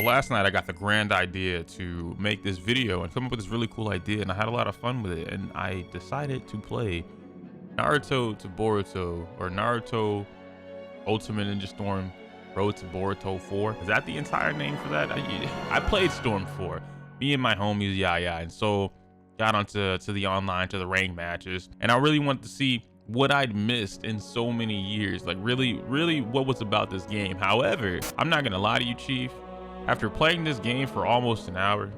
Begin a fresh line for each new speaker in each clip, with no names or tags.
So last night I got the grand idea to make this video and come up with this really cool idea, and I had a lot of fun with it, and I decided to play Naruto to Boruto, or Naruto Ultimate Ninja Storm Road to Boruto 4. Is that the entire name for that? I played Storm 4, me and my homies Yaiba, and so got onto the online, to the ranked matches, and I really wanted to see what I'd missed in so many years, like really what was about this game. However, I'm not gonna lie to you, Chief, after playing this game for almost an hour,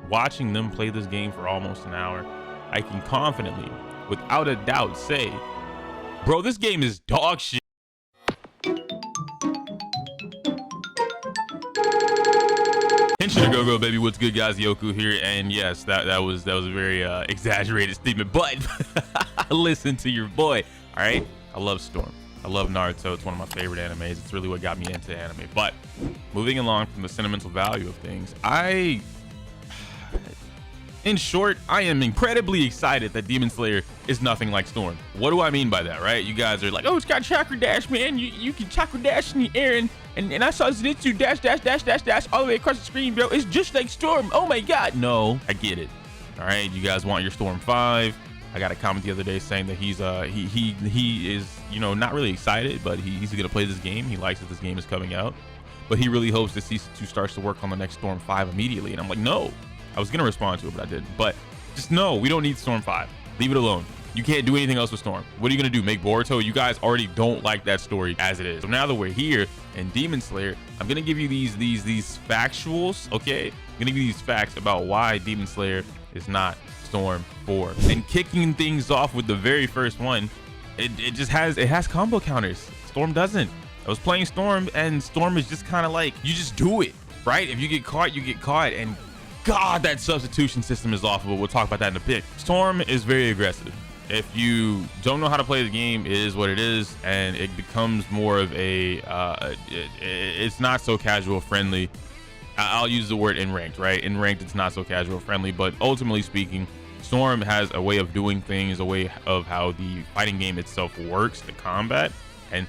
watching them play this game for almost an hour, I can confidently, without a doubt, say, bro, this game is dog shit. Henshin go baby, what's good, guys? Iyokuu here, and yes, that was a very exaggerated statement, but listen to your boy. All right, I love Storm, I love Naruto. It's one of my favorite animes. It's really what got me into anime. But moving along from the sentimental value of things, in short, I am incredibly excited that Demon Slayer is nothing like Storm. What do I mean by that, right? You guys are like, oh, it's got chakra dash, man. You can chakra dash in the air, and I saw Zenitsu dash all the way across the screen, bro. It's just like Storm. Oh my God. No, I get it. All right, you guys want your Storm 5. I got a comment the other day saying that he's he is, you know, not really excited, but he's gonna play this game. He likes that this game is coming out, but he really hopes that Season 2 starts to work on the next Storm 5 immediately. And I'm like, no. I was gonna respond to it, but I didn't. But just no, we don't need Storm 5. Leave it alone. You can't do anything else with Storm. What are you gonna do? Make Boruto? You guys already don't like that story as it is. So now that we're here in Demon Slayer, I'm gonna give you these factuals, okay? I'm gonna give you these facts about why Demon Slayer is not Storm 4. And kicking things off with the very first one, it has combo counters. Storm doesn't. I was playing Storm, and Storm is just kind of like, you just do it, right? If you get caught, you get caught, and God, that substitution system is awful, but we'll talk about that in a bit. Storm is very aggressive. If you don't know how to play the game, it is what it is, and it becomes more of a, it's not so casual friendly. I'll use the word in ranked, right? In ranked, it's not so casual friendly, but ultimately speaking, Storm has a way of doing things, a way of how the fighting game itself works, the combat, and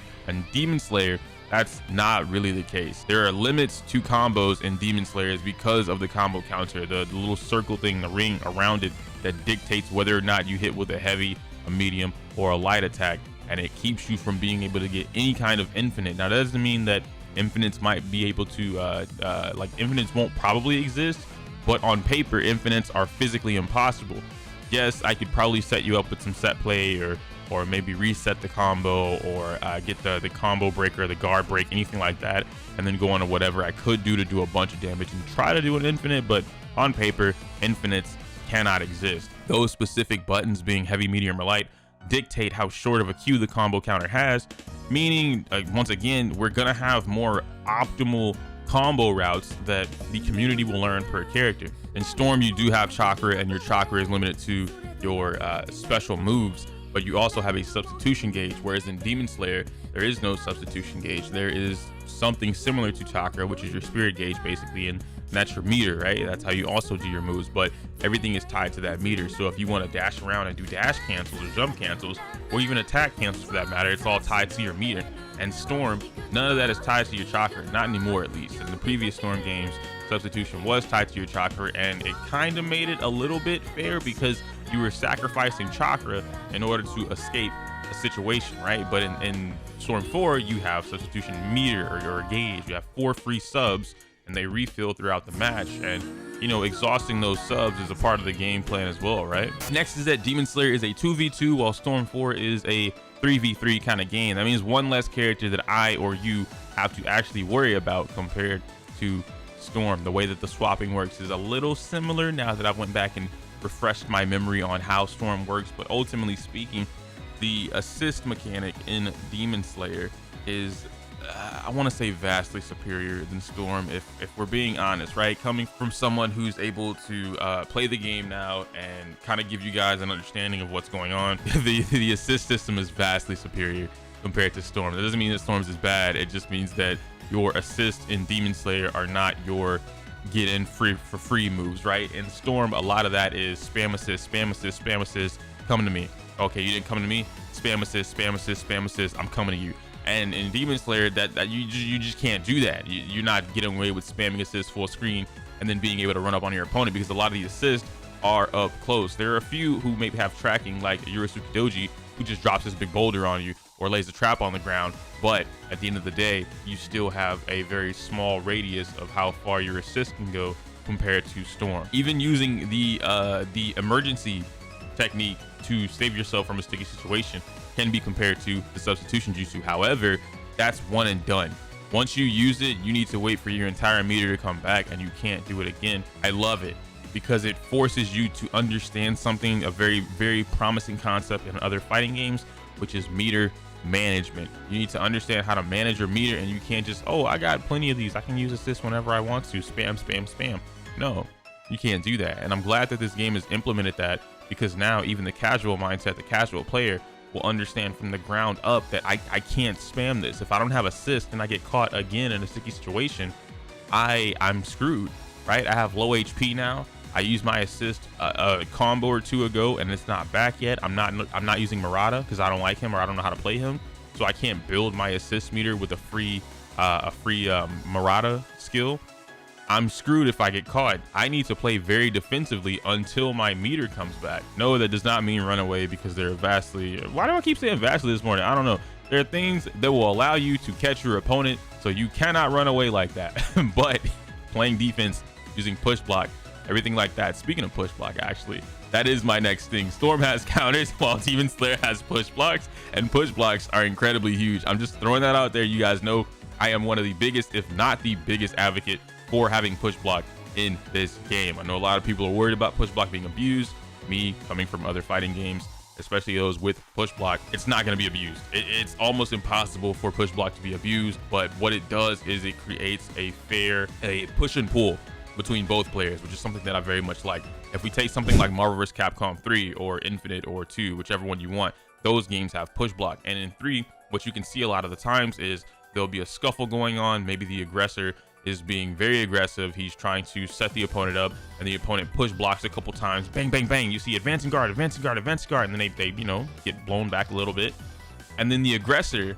Demon Slayer, that's not really the case. There are limits to combos in Demon Slayers because of the combo counter, the little circle thing, the ring around it that dictates whether or not you hit with a heavy, a medium, or a light attack, and it keeps you from being able to get any kind of infinite. Now, that doesn't mean that infinites might be able to, like infinites won't probably exist, but on paper, infinites are physically impossible. Yes, I could probably set you up with some set play, or maybe reset the combo, or get the combo breaker, the guard break, anything like that, and then go on to whatever I could do to do a bunch of damage and try to do an infinite. But on paper, infinites cannot exist. Those specific buttons, being heavy, medium, or light, dictate how short of a queue the combo counter has, meaning once again, we're gonna have more optimal combo routes that the community will learn per character. In Storm, you do have chakra, and your chakra is limited to your special moves, but you also have a substitution gauge, whereas in Demon Slayer, there is no substitution gauge. There is something similar to chakra, which is your spirit gauge, basically, and that's your meter, right? That's how you also do your moves, but everything is tied to that meter. So if you want to dash around and do dash cancels or jump cancels, or even attack cancels for that matter, it's all tied to your meter. And Storm, none of that is tied to your chakra, not anymore at least. In the previous Storm games, substitution was tied to your chakra, and it kind of made it a little bit fair because you were sacrificing chakra in order to escape a situation, right? But in Storm 4, you have substitution meter or gauge. You have 4 free subs, and they refill throughout the match, and you know, exhausting those subs is a part of the game plan as well, right? Next is that Demon Slayer is a 2v2, while Storm 4 is a 3v3 kind of game. That means one less character that I or you have to actually worry about compared to Storm. The way that the swapping works is a little similar now that I went back and refreshed my memory on how Storm works, but ultimately speaking, the assist mechanic in Demon Slayer is I want to say vastly superior than Storm, if we're being honest, right? Coming from someone who's able to play the game now and kind of give you guys an understanding of what's going on, the assist system is vastly superior compared to Storm. That doesn't mean that Storm's is bad. It just means that your assists in Demon Slayer are not your get in free for free moves, right? In Storm, a lot of that is spam assist, spam assist, spam assist, coming to me. Okay, you didn't come to me, spam assist, spam assist, spam assist, I'm coming to you. And in Demon Slayer, that you just can't do that. You're not getting away with spamming assists full screen and then being able to run up on your opponent, because a lot of the assists are up close. There are a few who maybe have tracking, like Yurusuke Doji, who just drops this big boulder on you or lays a trap on the ground. But at the end of the day, you still have a very small radius of how far your assist can go compared to Storm. Even using the emergency technique to save yourself from a sticky situation can be compared to the substitution jutsu. However, that's one and done. Once you use it, you need to wait for your entire meter to come back, and you can't do it again. I love it because it forces you to understand something, a very, very promising concept in other fighting games, which is meter management. You need to understand how to manage your meter, and you can't just, oh, I got plenty of these, I can use assist whenever I want to, spam, spam, spam. No, you can't do that. And I'm glad that this game has implemented that, because now even the casual mindset, the casual player, will understand from the ground up that I can't spam this. If I don't have assist and I get caught again in a sticky situation, I'm screwed, right? I have low HP now. I used my assist a combo or two ago, and it's not back yet. I'm not using Murata because I don't like him, or I don't know how to play him, so I can't build my assist meter with a free Murata skill. I'm screwed if I get caught. I need to play very defensively until my meter comes back. No, that does not mean run away, because they're vastly, why do I keep saying vastly this morning? I don't know. There are things that will allow you to catch your opponent, so you cannot run away like that. But playing defense, using push block, everything like that. Speaking of push block, actually, that is my next thing. Storm has counters while Demon Slayer has push blocks, and push blocks are incredibly huge. I'm just throwing that out there. You guys know I am one of the biggest, if not the biggest, advocate for having push block in this game. I know a lot of people are worried about push block being abused. Me, coming from other fighting games, especially those with push block, it's not going to be abused. It's almost impossible for push block to be abused, but what it does is it creates a push and pull between both players, which is something that I very much like. If we take something like Marvel vs. Capcom 3 or Infinite or 2, whichever one you want, those games have push block. And in 3, what you can see a lot of the times is there'll be a scuffle going on. Maybe the aggressor is being very aggressive. He's trying to set the opponent up, and the opponent push blocks a couple times. Bang, bang, bang. You see advancing guard, advancing guard, advancing guard, and then they you know, get blown back a little bit. And then the aggressor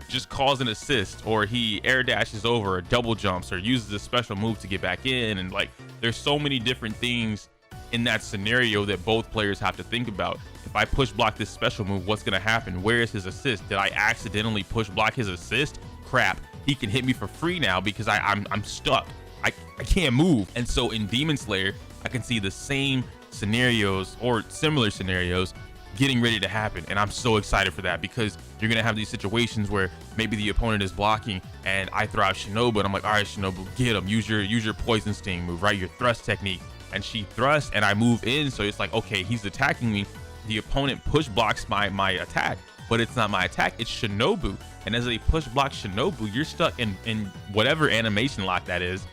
just calls an assist, or he air dashes over, or double jumps, or uses a special move to get back in. And like, there's so many different things in that scenario that both players have to think about. If I push block this special move, what's gonna happen? Where is his assist? Did I accidentally push block his assist? Crap, he can hit me for free now because I'm stuck. I can't move. And so in Demon Slayer, I can see the same scenarios or similar scenarios getting ready to happen, and I'm so excited for that, because you're gonna have these situations where maybe the opponent is blocking and I throw out Shinobu, and I'm like, all right, Shinobu, get him, use your poison sting move, right, your thrust technique. And she thrusts and I move in, so it's like, okay, he's attacking me. The opponent push blocks my attack, but it's not my attack, it's Shinobu. And as they push block Shinobu, you're stuck in whatever animation lock that is.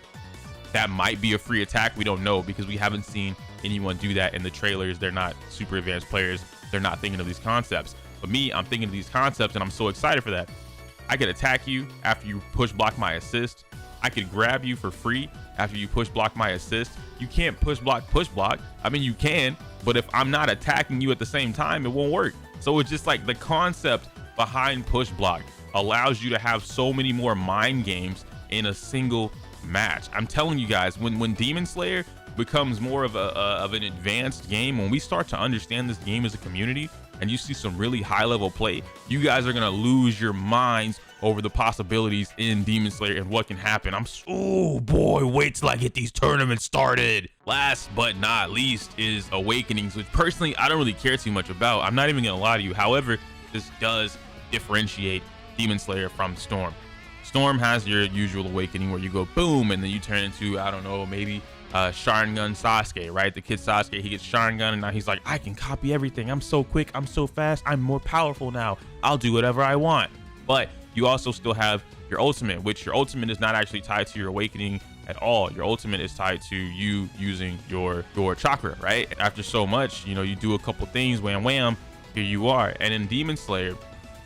That might be a free attack, we don't know, because we haven't seen anyone do that in the trailers. They're not super advanced players, they're not thinking of these concepts. But me, I'm thinking of these concepts, and I'm so excited for that. I could attack you after you push block my assist. I could grab you for free after you push block my assist. You can't push block. I mean, you can, but if I'm not attacking you at the same time, it won't work. So it's just like the concept behind push block allows you to have so many more mind games in a single match. I'm telling you guys, when Demon Slayer becomes more of an advanced game, when we start to understand this game as a community, and you see some really high level play, you guys are gonna lose your minds over the possibilities in Demon Slayer and what can happen. Oh boy, wait till I get these tournaments started. Last but not least is Awakenings, which personally I don't really care too much about. I'm not even gonna lie to you. However, this does differentiate Demon Slayer from Storm. Storm has your usual awakening where you go boom and then you turn into, I don't know, maybe Sharingan Sasuke, right? The kid Sasuke, he gets Sharingan and now he's like, I can copy everything. I'm so quick, I'm so fast, I'm more powerful now. I'll do whatever I want. But you also still have your ultimate, which your ultimate is not actually tied to your awakening at all. Your ultimate is tied to you using your chakra, right? After so much, you know, you do a couple things, wham wham, here you are. And in Demon Slayer,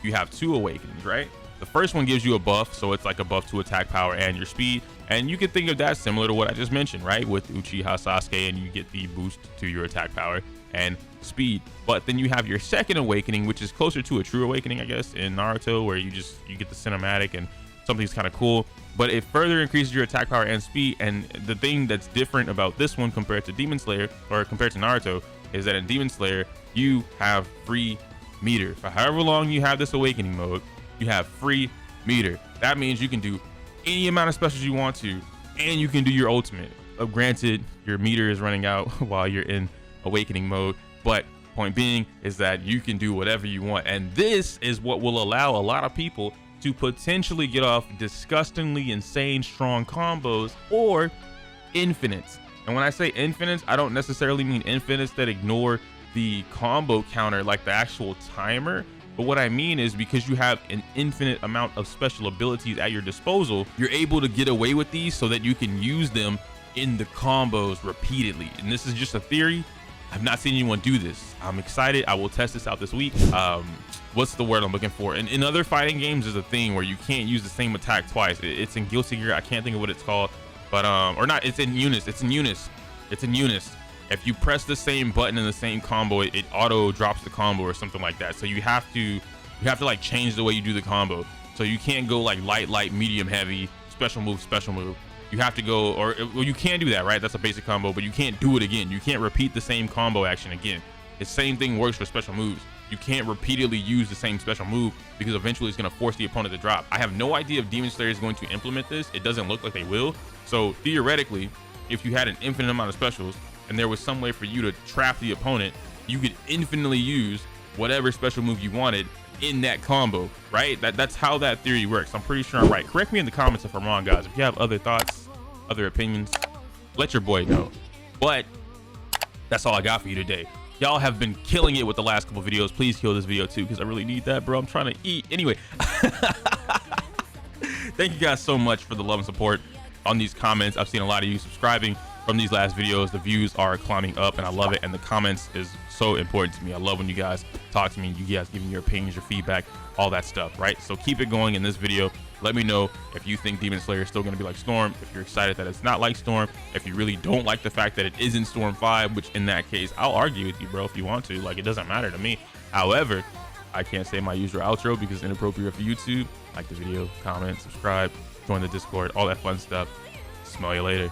you have two awakenings, right? The first one gives you a buff, so it's like a buff to attack power and your speed. And you can think of that similar to what I just mentioned, right? With Uchiha Sasuke, and you get the boost to your attack power and speed. But then you have your second awakening, which is closer to a true awakening, I guess, in Naruto, where you get the cinematic and something's kind of cool, but it further increases your attack power and speed. And the thing that's different about this one compared to Demon Slayer, or compared to Naruto, is that in Demon Slayer you have free meter for however long you have this awakening mode. You have free meter. That means you can do any amount of specials you want to, and you can do your ultimate. Granted, your meter is running out while you're in awakening mode, but point being is that you can do whatever you want. And this is what will allow a lot of people to potentially get off disgustingly insane strong combos or infinites. And when I say infinites, I don't necessarily mean infinites that ignore the combo counter, like the actual timer. But what I mean is, because you have an infinite amount of special abilities at your disposal, you're able to get away with these so that you can use them in the combos repeatedly. And this is just a theory. I've not seen anyone do this. I'm excited. I will test this out this week. What's the word I'm looking for? And in other fighting games, there's a thing where you can't use the same attack twice. It's in Guilty Gear. I can't think of what it's called, but or not. It's in Eunice. It's in Eunice. If you press the same button in the same combo, it auto drops the combo or something like that. So you have to like change the way you do the combo. So you can't go like light, medium, heavy, special move. You have to go, or well, you can do that, right? That's a basic combo, but you can't do it again. You can't repeat the same combo action again. The same thing works for special moves. You can't repeatedly use the same special move, because eventually it's going to force the opponent to drop. I have no idea if Demon Slayer is going to implement this. It doesn't look like they will. So theoretically, if you had an infinite amount of specials and there was some way for you to trap the opponent, you could infinitely use whatever special move you wanted in that combo, right? That's how that theory works. I'm pretty sure I'm right. Correct me in the comments if I'm wrong, guys. If you have other thoughts, other opinions, let your boy know. But that's all I got for you today. Y'all have been killing it with the last couple videos. Please kill this video too, because I really need that, bro. I'm trying to eat. Anyway, thank you guys so much for the love and support on these comments. I've seen a lot of you subscribing from these last videos. The views are climbing up and I love it, and the comments is so important to me. I love when you guys talk to me, you guys giving your opinions, your feedback, all that stuff, right? So keep it going in this video. Let me know if you think Demon Slayer is still going to be like Storm, if you're excited that it's not like Storm, if you really don't like the fact that it isn't Storm 5, which in that case, I'll argue with you, bro, if you want to. Like, it doesn't matter to me. However, I can't say my usual outro because it's inappropriate for YouTube. Like the video, comment, subscribe, join the Discord, all that fun stuff. Smell you later.